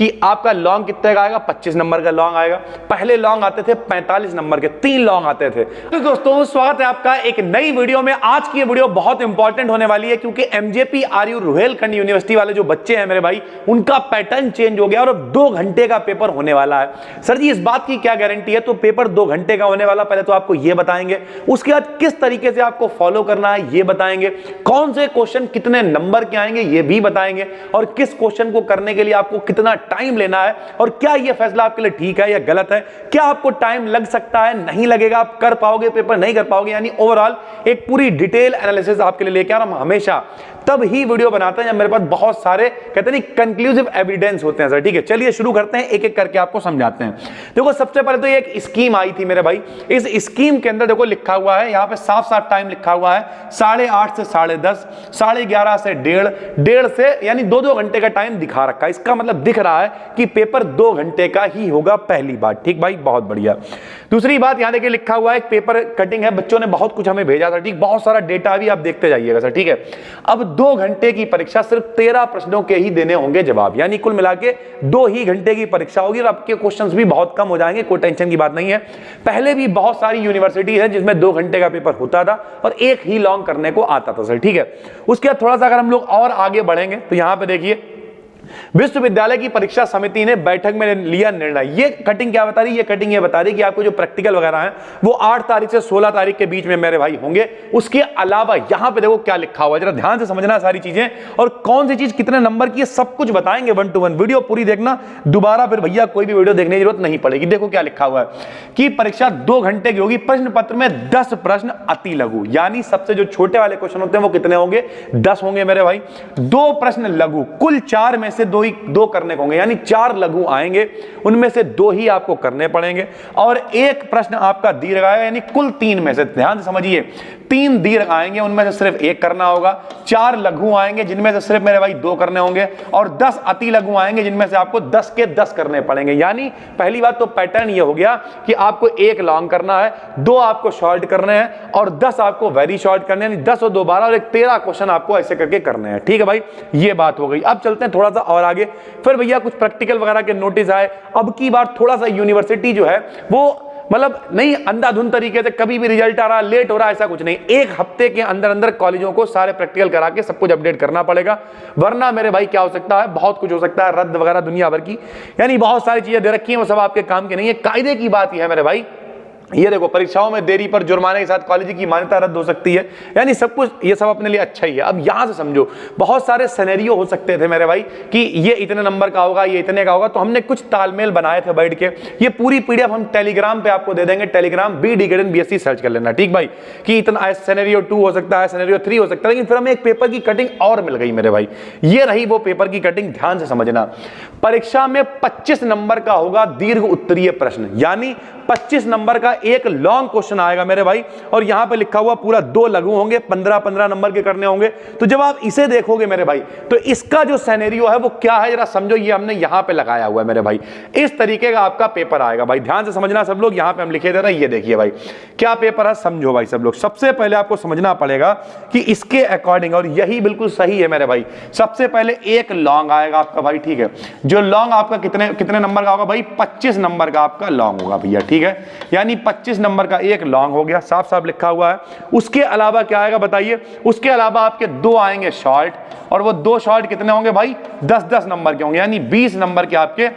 कि आपका लॉन्ग कितने का आएगा, 25 नंबर का लॉन्ग आएगा। पहले लॉन्ग आते थे 45 नंबर के, 3 लॉन्ग आते थे। तो दोस्तों स्वागत है आपका एक नई वीडियो में। आज की ये वीडियो बहुत इंपॉर्टेंट होने वाली है क्योंकि एमजेपी आरयू रुहेलखंड यूनिवर्सिटी वाले जो बच्चे हैं मेरे भाई, उनका पैटर्न चेंज हो गया और अब 2 घंटे का पेपर होने वाला है। सर जी इस बात की क्या गारंटी है? तो पेपर 2 घंटे का होने वाला, पहले तो आपको ये बताएंगे, उसके बाद किस तरीके से आपको फॉलो करना है ये बताएंगे, कौन से क्वेश्चन कितने नंबर के आएंगे ये भी बताएंगे, और किस क्वेश्चन को करने के लिए आपको कितना टाइम लेना है, और क्या ये फैसला आपके लिए ठीक है या गलत है, क्या आपको टाइम लग सकता है, नहीं लगेगा, आप कर पाओगे पेपर, नहीं कर पाओगे, यानी ओवरऑल एक पूरी डिटेल एनालिसिस आपके लिए लेके आ रहा हूं। हम हमेशा तब ही वीडियो बनाते हैं जब मेरे पास बहुत सारे कहते हैं कंक्लूसिव एविडेंस होते हैं सर। ठीक है, चलिए शुरू करते हैं, एक एक करके आपको समझाते हैं। देखो सबसे पहले तो ये एक स्कीम आई थी मेरे भाई, इस स्कीम के अंदर देखो लिखा हुआ है, यहां पे साफ साफ टाइम लिखा हुआ है 8:30 से 10:30, 11:30 से 1:30 से, यानी 2-2 घंटे का टाइम दिखा रखा है। इसका मतलब दिख रहा है कि पेपर 2 घंटे का ही होगा, पहली बात। ठीक भाई, बहुत बढ़िया। दूसरी बात यहां देखिए लिखा हुआ है एक पेपर कटिंग है, बच्चों ने बहुत कुछ हमें भेजा था, ठीक, बहुत सारा डेटा भी आप देखते जाइएगा सर। ठीक है, अब 2 घंटे की परीक्षा, सिर्फ 13 प्रश्नों के ही देने होंगे जवाब, यानी कुल मिला के 2 ही घंटे की परीक्षा होगी और आपके क्वेश्चंस भी बहुत कम हो जाएंगे, कोई टेंशन की बात नहीं है। पहले भी बहुत सारी यूनिवर्सिटी है जिसमें 2 घंटे का पेपर होता था और एक ही लॉन्ग करने को आता था सर। ठीक है, उसके बाद थोड़ा सा अगर हम लोग और आगे बढ़ेंगे तो यहां पर देखिए विश्वविद्यालय की परीक्षा समिति ने बैठक में लिया निर्णय। ये कटिंग क्या बता रही है? ये कटिंग ये बता रही है कि आपको जो प्रैक्टिकल वगैरह है वो 8 तारीख से 16 तारीख के बीच में मेरे भाई होंगे। उसके अलावा यहां पे देखो क्या लिखा हुआ है, जरा ध्यान से समझना सारी चीजें, और कौन सी चीज कितने नंबर की है सब कुछ बताएंगे 1 to 1। वीडियो पूरी देखना, दोबारा फिर भैया कोई भी वीडियो देखने की जरूरत नहीं पड़ेगी। देखो क्या लिखा हुआ है कि परीक्षा 2 घंटे की होगी। प्रश्न पत्र में 10 प्रश्न अति लघु, यानी सबसे जो छोटे वाले क्वेश्चन होते हैं वो कितने होंगे? 10 होंगे मेरे भाई। 2 प्रश्न लघु, कुल 4 में से 2 करने होंगे, यानी 4 लघु आएंगे, उनमें से 2 ही आपको करने पड़ेंगे, और 1 प्रश्न आपका दीर्घ आएगा, यानी कुल 3 में से, ध्यान से समझिए, 3 दीर्घ आएंगे, उनमें से सिर्फ 1 करना होगा। 4 लघु आएंगे जिनमें से सिर्फ मेरे भाई 2 करने होंगे, और 10 अति लघु आएंगे जिनमें से आपको 10 के 10 करने पड़ेंगे। यानी पहली बात तो पैटर्न ये हो गया कि आपको 1 लॉन्ग करना है, 2 आपको शॉर्ट करने हैं, और 10 आपको वेरी शॉर्ट करने हैं, 10 और 2 12 और 13 क्वेश्चन आपको ऐसे करके करने हैं। ठीक है भाई, ये बात हो गई। अब चलते हैं थोड़ा सा और आगे, फिर भैया कुछ प्रैक्टिकल वगैरह के नोटिस आए। अब की बार थोड़ा सा यूनिवर्सिटी जो है वो मतलब नहीं अंधाधुंध तरीके से कभी भी रिजल्ट आ रहा, लेट हो रहा, ऐसा कुछ नहीं। 1 हफ्ते के अंदर अंदर कॉलेजों को सारे प्रैक्टिकल करा के सब कुछ अपडेट करना पड़ेगा, वरना मेरे भाई क्या हो सकता है, बहुत कुछ हो सकता है, रद्द वगैरह दुनिया भर की, यानी बहुत सारी चीजें दे रखी हैं, वो सब आपके काम की नहीं है। कायदे की बात यह है मेरे भाई, ये देखो परीक्षाओं में देरी पर जुर्माने के साथ कॉलेज की मान्यता रद्द हो सकती है, यानी सब कुछ ये सब अपने लिए अच्छा ही है। अब यहां से समझो बहुत सारे सिनेरियो हो सकते थे मेरे भाई कि ये इतने नंबर का होगा, ये इतने का होगा, तो हमने कुछ तालमेल बनाए थे बैठ के। ये पूरी पीडीएफ हम टेलीग्राम पे आपको दे देंगे, टेलीग्राम BDGN सर्च कर लेना, ठीक भाई, कि इतना सिनेरियो 2 हो सकता है, सिनेरियो 3 हो सकता है। लेकिन फिर हमें एक पेपर की कटिंग और मिल गई मेरे भाई, ये रही वो पेपर की कटिंग, ध्यान से समझना। परीक्षा में 25 नंबर का होगा दीर्घ उत्तरीय प्रश्न, यानी 25 नंबर का एक लॉन्ग क्वेश्चन आएगा मेरे भाई, और यहां पे लिखा हुआ पूरा 2 लघु होंगे, 15-15 नंबर के करने होंगे। तो जब आप इसे देखोगे मेरे भाई, तो इसका जो सिनेरियो है वो क्या है जरा समझो, ये हमने यहां पे लगाया हुआ है मेरे भाई। इस तरीके का आपका पेपर आएगा भाई, ध्यान से समझना सब लोग, यहां पे हम लिखे दे रहे हैं, ये देखिए भाई क्या पेपर है, समझो भाई सब लोग। सबसे पहले आपको समझना पड़ेगा कि इसके अकॉर्डिंग, और यही बिल्कुल सही है मेरे भाई, सबसे पहले एक लॉन्ग आएगा आपका भाई। ठीक है, जो लॉन्ग आपका कितने नंबर का होगा भाई? 25 नंबर का आपका लॉन्ग होगा भैया। ठीक है, यानी 25 नंबर का एक लॉन्ग हो गया, साफ साफ लिखा हुआ है। उसके अलावा क्या आएगा बताइए? उसके अलावा आपके 2 आएंगे शॉर्ट, और वो 2 शॉर्ट कितने होंगे भाई? 10-10 नंबर के होंगे, यानी 20 नंबर के आपके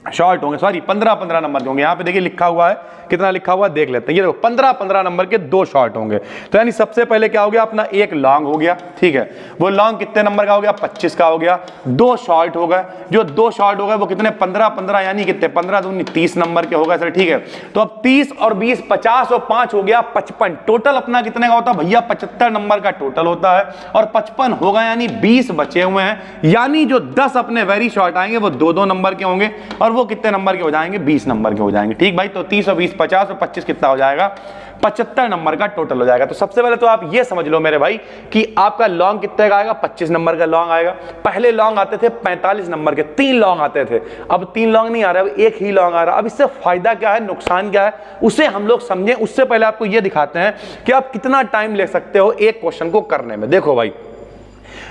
शॉर्ट होंगे, सॉरी 15-15 नंबर के होंगे। यहां पे देखिए लिखा हुआ है, कितना लिखा हुआ है देख लेते हैं। ये देखो 15-15 नंबर के 2 शॉर्ट होंगे। तो यानी सबसे पहले क्या हो गया अपना? एक लॉन्ग हो गया। ठीक है, वो लॉन्ग कितने नंबर का हो गया? 25 का हो गया। 2 शॉर्ट हो गए, जो 2 शॉर्ट हो गए वो कितने? 15-15, यानी कितने? 15 दूनी 30 नंबर के हो गए सर। ठीक है, तो अब 30 और 20 50 और 5 हो गया 55। टोटल अपना कितने का होता है भैया? 75 नंबर का टोटल होता है, और 55 होगा, यानी 20 बचे हुए हैं। यानी जो 10 अपने वेरी शॉर्ट आएंगे वो 2-2 नंबर के होंगे, और वो कितने नंबर के हो जाएंगे? 20 नंबर के हो जाएंगे। ठीक भाई, तो 30 और 20 50 और 25 कितना हो जाएगा? 75 नंबर का टोटल हो जाएगा। तो सबसे पहले तो आप ये समझ लो मेरे भाई कि आपका लॉन्ग कितने का आएगा? 25 नंबर का लॉन्ग आएगा। पहले लॉन्ग आते थे 45 नंबर के, 3 लॉन्ग आते थे, अब 3 लॉन्ग नहीं आ रहा, अब एक ही लॉन्ग आ रहा। अब इससे फायदा क्या है, नुकसान क्या है, उसे हम लोग समझें। उससे पहले आपको ये दिखाते हैं कि आप कितना टाइम ले सकते हो एक क्वेश्चन को करने में। देखो भाई,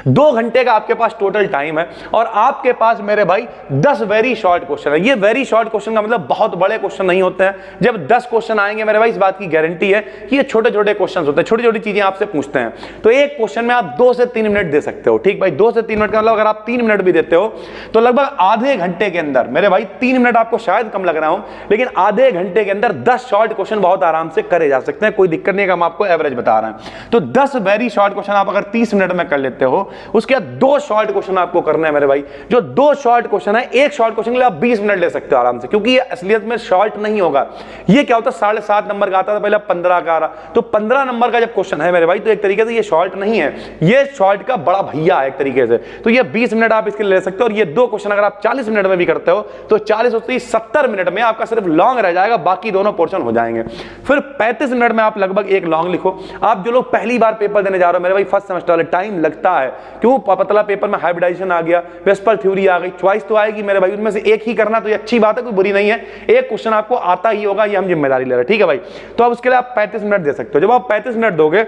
2 घंटे का आपके पास टोटल टाइम है और आपके पास मेरे भाई 10 वेरी शॉर्ट क्वेश्चन है। ये वेरी शॉर्ट क्वेश्चन का मतलब बहुत बड़े क्वेश्चन नहीं होते हैं। जब 10 क्वेश्चन आएंगे मेरे भाई, इस बात की गारंटी है कि ये छोटे छोटे क्वेश्चन होते हैं, छोटी छोटी चीजें आपसे पूछते हैं। तो एक क्वेश्चन में आप 2 से 3 मिनट दे सकते हो। ठीक भाई, 2 से 3 मिनट का मतलब अगर आप 3 मिनट भी देते हो तो लगभग आधे घंटे के अंदर मेरे भाई, 3 मिनट आपको शायद कम लग रहा हो, लेकिन आधे घंटे के अंदर 10 शॉर्ट क्वेश्चन बहुत आराम से करे जा सकते हैं। कोई दिक्कत नहीं है, हम आपको एवरेज बता रहे हैं। तो 10 वेरी शॉर्ट क्वेश्चन आप अगर 30 मिनट में कर लेते हो, उसके बाद 2 शॉर्ट क्वेश्चन आपको करना है मेरे भाई। जो 2 शॉर्ट क्वेश्चन है, एक शॉर्ट क्वेश्चन के लिए आप 20 मिनट ले सकते हो आराम से, क्योंकि ये असलियत में शॉर्ट नहीं होगा। ये क्या होता है, 7.5 नंबर का आता था पहले, 15 का आ रहा। तो 15 नंबर का जब क्वेश्चन है मेरे भाई, तो एक तरीके से ये शॉर्ट नहीं है, ये शॉर्ट का बड़ा भैया है एक तरीके से। तो ये 20 मिनट आप इसके ले सकते हो। और ये 2 क्वेश्चन अगर आप 40 मिनट में भी करते हो तो 40 होती 70 मिनट में आपका सिर्फ लॉन्ग रह जाएगा, बाकी दोनों पोर्शन हो जाएंगे। फिर 35 मिनट में आप लगभग एक लॉन्ग लिखो। आप जो लोग पहली बार पेपर देने जा रहे हो मेरे भाई, फर्स्ट सेमेस्टर वाले, टाइम लगता है, क्यों? पतला पेपर में हाइब्रिडाइजेशन आ गया, वेस्पर थ्योरी आ गई, चॉइस तो आएगी मेरे भाई, उनमें से एक ही करना, तो ये अच्छी बात है, कोई बुरी नहीं है। एक क्वेश्चन आपको आता ही होगा, ये हम जिम्मेदारी ले रहे हैं। ठीक है भाई, तो अब उसके लिए आप 35 मिनट दे सकते हो। जब आप 35 मिनट दोगे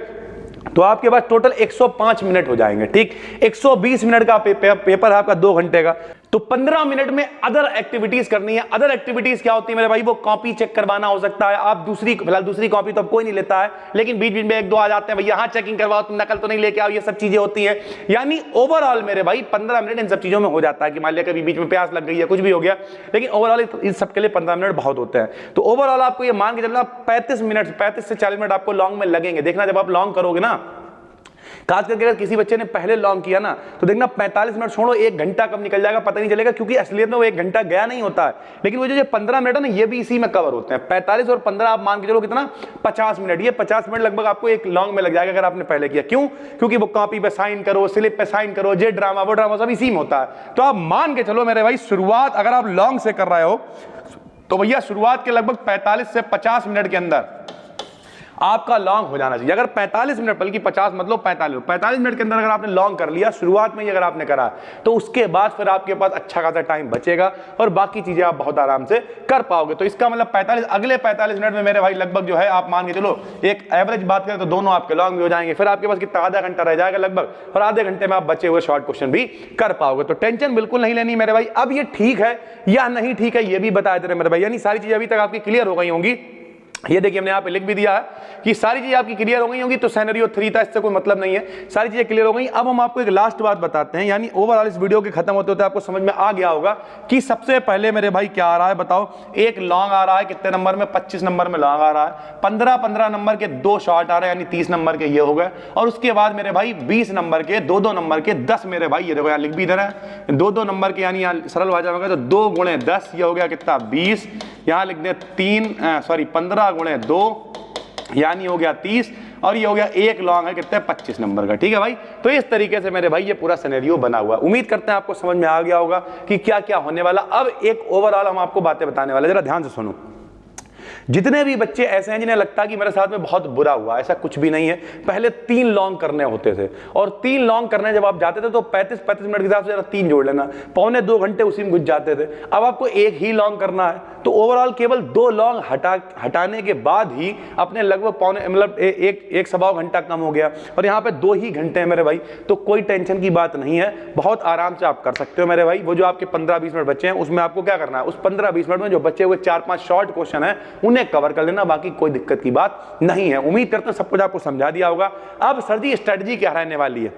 तो आपके पास टोटल 105 मिनट हो जाएंगे। ठीक, 120 मिनट का पेपर है आपका 2 घंटे का। तो 15 मिनट में अदर एक्टिविटीज करनी है। अदर एक्टिविटीज क्या होती है मेरे भाई? वो कॉपी चेक करवाना हो सकता है। आप फिलहाल दूसरी कॉपी तो अब कोई नहीं लेता है, लेकिन बीच बीच में 1-2 आ जाते हैं, भैया हाँ चेकिंग करवाओ, तुम नकल तो नहीं लेके आओ, ये सब चीजें होती है। यानी ओवरऑल मेरे भाई 15 मिनट इन सब चीजों में हो जाता है कि मान लिया कभी बीच में प्यास लग गई है, कुछ भी हो गया, लेकिन ओवरऑल इन सब के लिए 15 मिनट बहुत होते हैं। तो ओवरऑल आपको ये मान के चलना 35 से 40 मिनट आपको लॉन्ग में लगेंगे। देखना जब आप लॉन्ग करोगे ना, खास करके अगर किसी बच्चे ने पहले लॉन्ग किया ना, तो देखना 45 मिनट छोड़ो 1 घंटा कब निकल जाएगा पता नहीं चलेगा, क्योंकि असलियत में वो 1 घंटा गया नहीं होता है। लेकिन वो जो 15 मिनट है ना, ये भी इसी में कवर होते हैं। 45 और 15 आप मान के चलो कितना, 50 मिनट। ये 50 मिनट लगभग आपको एक लॉन्ग में लग जाएगा अगर आपने पहले किया। क्यों? क्योंकि वो कॉपी पे साइन करो, स्लिप पे साइन करो, जे ड्रामा वो ड्रामा सब इसी में होता है। तो आप मान के चलो मेरे भाई, शुरुआत अगर आप लॉन्ग से कर रहे हो तो भैया शुरुआत के लगभग 45 से 50 मिनट के अंदर आपका लॉन्ग हो जाना चाहिए। अगर 45 मिनट, बल्कि 50 मतलब 45 मिनट के अंदर अगर आपने लॉन्ग कर लिया शुरुआत में ही, अगर आपने करा, तो उसके बाद फिर आपके पास अच्छा खासा टाइम बचेगा और बाकी चीजें आप बहुत आराम से कर पाओगे। तो इसका मतलब 45 अगले 45 मिनट में मेरे भाई लगभग जो है, आप मान के चलो एक एवरेज बात करें तो दोनों आपके लॉन्ग भी हो जाएंगे। फिर आपके पास कितना, आधा घंटा रह जाएगा लगभग, और आधे घंटे में आप बचे हुए शॉर्ट क्वेश्चन भी कर पाओगे। तो टेंशन बिल्कुल नहीं लेनी मेरे भाई। अब ये ठीक है या नहीं ठीक है ये भी बता दे रहे मेरे भाई, यानी सारी चीजें अभी तक आपकी क्लियर हो गई होंगी। ये देखिए हमने यहाँ पे लिख भी दिया है कि सारी चीजें आपकी क्लियर हो गई होंगी। तो सिनेरियो 3 था, इससे कोई मतलब नहीं है, सारी चीजें क्लियर हो गई। अब हम आपको एक लास्ट बात बताते हैं, यानी ओवरऑल इस वीडियो के खत्म होते होते आपको समझ में आ गया होगा कि सबसे पहले मेरे भाई क्या आ रहा है बताओ। एक लॉन्ग आ रहा है कितने नंबर में, 25 नंबर में लॉन्ग आ रहा है। 15 नंबर के 2 शॉर्ट आ रहे हैं, यानी 30 नंबर के ये हो गए। और उसके बाद मेरे भाई 20 नंबर के 2-2 नंबर के 10 मेरे भाई, ये देखो यहाँ लिख भी इधर है 2-2 नंबर के, यानी यहाँ सरल भाषा में तो 2 गुणे 10, ये हो गया कितना 20। यहाँ लिख दें 15 गुणे 2 यानी हो गया 30, और ये हो गया एक लॉन्ग है कितने, 25 नंबर का। ठीक है भाई, तो इस तरीके से मेरे भाई ये पूरा सिनेरियो बना हुआ है। उम्मीद करते हैं आपको समझ में आ गया होगा कि क्या क्या होने वाला। अब एक ओवरऑल हम आपको बातें बताने वाले, जरा ध्यान से सुनो। जितने भी बच्चे ऐसे हैं जिन्हें लगता है कि मेरे साथ में बहुत बुरा हुआ, ऐसा कुछ भी नहीं है। पहले 3 लॉन्ग करने होते थे, और 3 लॉन्ग करने जब आप जाते थे तो 35 मिनट के हिसाब से जरा 3 जोड़ लेना, 1.25 घंटे उसी में घुस जाते थे। अब आपको एक ही लॉन्ग करना है, तो ओवरऑल केवल 2 लॉन्ग हटाने के बाद ही अपने लगभग एक सवा घंटा कम हो गया, और यहाँ पे 2 ही घंटे हैं मेरे भाई। तो कोई टेंशन की बात नहीं है, बहुत आराम से आप कर सकते हो मेरे भाई। वो जो आपके 15-20 मिनट बचे हैं उसमें आपको क्या करना है, उस 15-20 मिनट में जो बचे हुए 4-5 शॉर्ट क्वेश्चन है उन्हें कवर कर लेना, बाकी कोई दिक्कत की बात नहीं है। उम्मीद करते हैं सब कुछ आपको समझा दिया होगा। अब सर जी स्ट्रेटजी क्या रहने वाली है,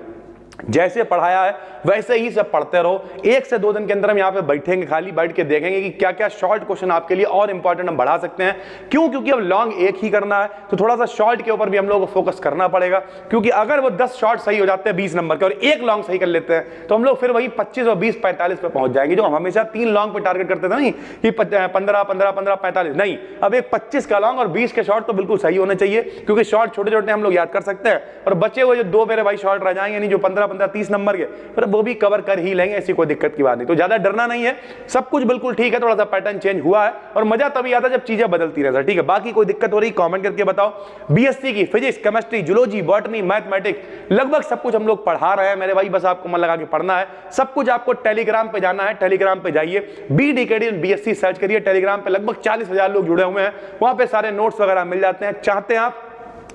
जैसे पढ़ाया है वैसे ही सब पढ़ते रहो। 1 से 2 दिन के अंदर हम यहाँ पे बैठेंगे, खाली बैठ के देखेंगे कि क्या क्या शॉर्ट क्वेश्चन आपके लिए और इंपॉर्टेंट हम बढ़ा सकते हैं। क्यों? क्योंकि अब लॉन्ग एक ही करना है, तो थोड़ा सा शॉर्ट के ऊपर भी हम लोगों को फोकस करना पड़ेगा। क्योंकि अगर वो 10 शॉर्ट सही हो जाते हैं 20 नंबर के और एक लॉन्ग सही कर लेते हैं, तो हम लोग फिर वही 25 और 20 45 पे पहुंच जाएंगे, जो हम हमेशा 3 लॉन्ग पे टारगेट करते थे नहीं कि 15 45 नहीं। अब एक 25 का लॉन्ग और 20 के शॉर्ट तो बिल्कुल सही होने चाहिए, क्योंकि शॉर्ट छोटे छोटे हम लोग याद कर सकते हैं, और बचे हुए जो 2 मेरे भाई शॉर्ट रह जाएंगे, यानी जो 15 30 नंबर के, फिर वो भी कवर कर ही लेंगे, ऐसी कोई दिक्कत की बात नहीं। तो ज्यादा डरना नहीं है, सब कुछ बिल्कुल ठीक है। थोड़ा सा पैटर्न चेंज हुआ है, और मजा तभी आता है जब चीजें बदलती रहती है। ठीक है, बाकी कोई दिक्कत हो रही कमेंट करके बताओ। बीएससी की physics, chemistry, zoology, botany, mathematics लगभग सब कुछ हम लोग पढ़ा रहे हैं मेरे भाई, बस आपको मन लगा के पढ़ना है। सब कुछ आपको टेलीग्राम पे जाना है, टेलीग्राम पे जाइए, BDKD BSc सर्च करिए। टेलीग्राम पे लगभग 40,000 लोग जुड़े हुए हैं, वहां पे सारे नोट्स वगैरह मिल जाते हैं। चाहते हैं आप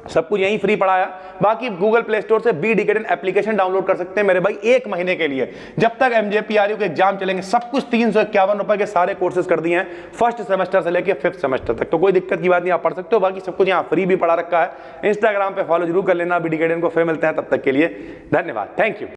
सब कुछ यहीं फ्री पढ़ाया। बाकी गूगल प्ले स्टोर से बी डिकेडेंट एप्लीकेशन डाउनलोड कर सकते हैं मेरे भाई 1 महीने के लिए, जब तक एमजेपीआरयू के एग्जाम चलेंगे। सब कुछ 351 रुपए के सारे कोर्सेज कर दिए हैं, फर्स्ट सेमेस्टर से लेकर 5th सेमेस्टर तक। तो कोई दिक्कत की बात नहीं, आप पढ़ सकते हो। बाकी सब कुछ यहाँ फ्री भी पढ़ा रखा है। इंस्टाग्राम पे फॉलो जरूर कर लेना बी डिकेडेंट को। फिर मिलते हैं, तब तक के लिए धन्यवाद, थैंक यू।